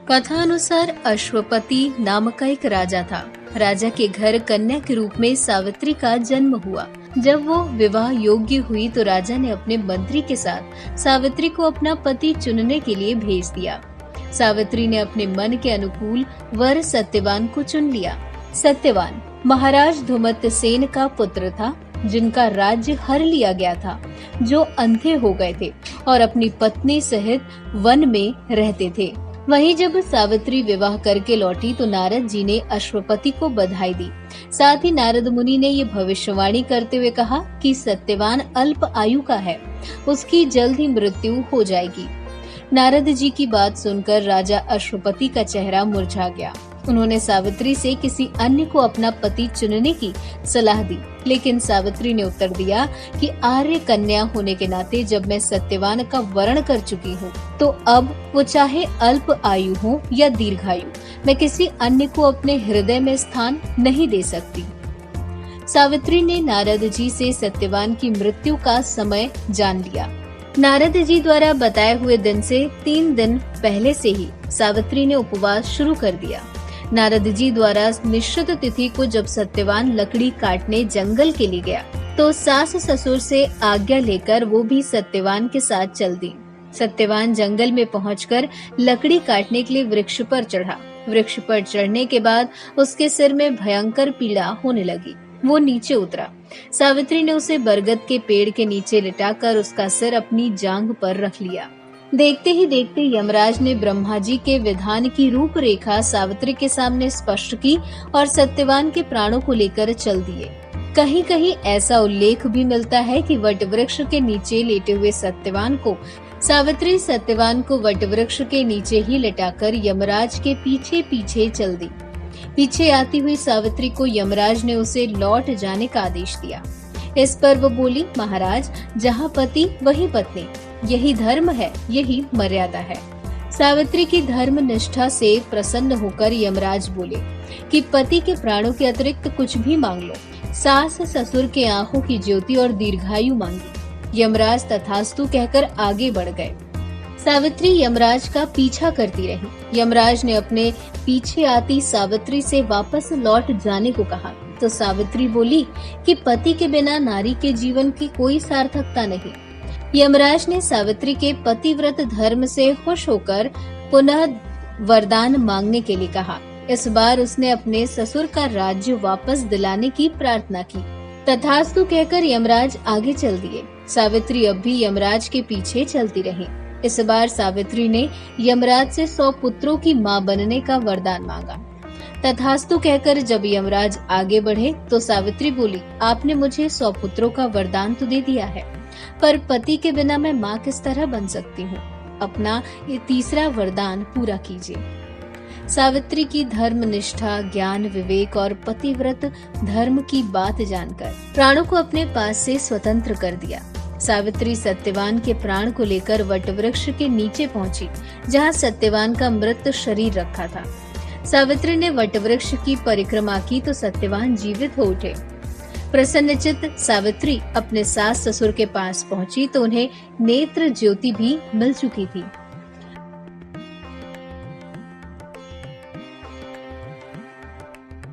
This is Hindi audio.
कथा अनुसार अश्वपति नाम का एक राजा था। राजा के घर कन्या के रूप में सावित्री का जन्म हुआ। जब वो विवाह योग्य हुई तो राजा ने अपने मंत्री के साथ सावित्री को अपना पति चुनने के लिए भेज दिया। सावित्री ने अपने मन के अनुकूल वर सत्यवान को चुन लिया। सत्यवान महाराज धुमतसेन का पुत्र था, जिनका राज्य हर लिया गया था, जो अंधे हो गए थे और अपनी पत्नी सहित वन में रहते थे। वहीं जब सावित्री विवाह करके लौटी तो नारद जी ने अश्वपति को बधाई दी। साथ ही नारद मुनि ने ये भविष्यवाणी करते हुए कहा कि सत्यवान अल्प आयु का है, उसकी जल्द ही मृत्यु हो जाएगी। नारद जी की बात सुनकर राजा अश्वपति का चेहरा मुरझा गया। उन्होंने सावित्री से किसी अन्य को अपना पति चुनने की सलाह दी, लेकिन सावित्री ने उत्तर दिया कि आर्य कन्या होने के नाते जब मैं सत्यवान का वर्ण कर चुकी हूँ, तो अब वो चाहे अल्प आयु हो या दीर्घायु, मैं किसी अन्य को अपने हृदय में स्थान नहीं दे सकती। सावित्री ने नारद जी से सत्यवान की मृत्यु का समय जान लिया। नारद जी द्वारा बताए हुए दिन से 3 दिन पहले से ही सावित्री ने उपवास शुरू कर दिया। नारद जी द्वारा निश्चित तिथि को जब सत्यवान लकड़ी काटने जंगल के लिए गया तो सास ससुर से आज्ञा लेकर वो भी सत्यवान के साथ चल दी। सत्यवान जंगल में पहुंचकर लकड़ी काटने के लिए वृक्ष पर चढ़ा। वृक्ष पर चढ़ने के बाद उसके सिर में भयंकर पीड़ा होने लगी। वो नीचे उतरा। सावित्री ने उसे बरगद के पेड़ के नीचे लिटाकर उसका सिर अपनी जांघ पर रख लिया। देखते ही देखते यमराज ने ब्रह्मा जी के विधान की रूपरेखा सावित्री के सामने स्पष्ट की और सत्यवान के प्राणों को लेकर चल दिए। कहीं कहीं ऐसा उल्लेख भी मिलता है कि वटवृक्ष के नीचे लेटे हुए सत्यवान को सावित्री सत्यवान को वटवृक्ष के नीचे ही लिटाकर यमराज के पीछे पीछे चल दी। पीछे आती हुई सावित्री को यमराज ने उसे लौट जाने का आदेश दिया। इस पर वो बोली, महाराज, जहाँ पति वही पत्नी, यही धर्म है, यही मर्यादा है। सावित्री की धर्म निष्ठा से प्रसन्न होकर यमराज बोले कि पति के प्राणों के अतिरिक्त कुछ भी मांग लो। सास ससुर के आंखों की ज्योति और दीर्घायु मांगी। यमराज तथास्तु कहकर आगे बढ़ गए। सावित्री यमराज का पीछा करती रही। यमराज ने अपने पीछे आती सावित्री से वापस लौट जाने को कहा तो सावित्री बोली कि पति के बिना नारी के जीवन की कोई सार्थकता नहीं। यमराज ने सावित्री के पतिव्रत धर्म से खुश होकर पुनः वरदान मांगने के लिए कहा। इस बार उसने अपने ससुर का राज्य वापस दिलाने की प्रार्थना की। तथास्तु कहकर यमराज आगे चल दिए। सावित्री अब भी यमराज के पीछे चलती रही। इस बार सावित्री ने यमराज से 100 पुत्रों की मां बनने का वरदान मांगा। तथास्तु कहकर जब यमराज आगे बढ़े तो सावित्री बोली, आपने मुझे 100 पुत्रों का वरदान तो दे दिया है, पर पति के बिना मैं माँ किस तरह बन सकती हूँ? अपना ये तीसरा वरदान पूरा कीजिए। सावित्री की धर्म निष्ठा, ज्ञान, विवेक और पतिव्रत धर्म की बात जानकर प्राणों को अपने पास से स्वतंत्र कर दिया। सावित्री सत्यवान के प्राण को लेकर वटवृक्ष के नीचे पहुंची, जहां सत्यवान का मृत शरीर रखा था। सावित्री ने वटवृक्ष की परिक्रमा की तो सत्यवान जीवित हो उठे। प्रसन्नचित्त सावित्री अपने सास ससुर के पास पहुंची तो उन्हें नेत्र ज्योति भी मिल चुकी थी।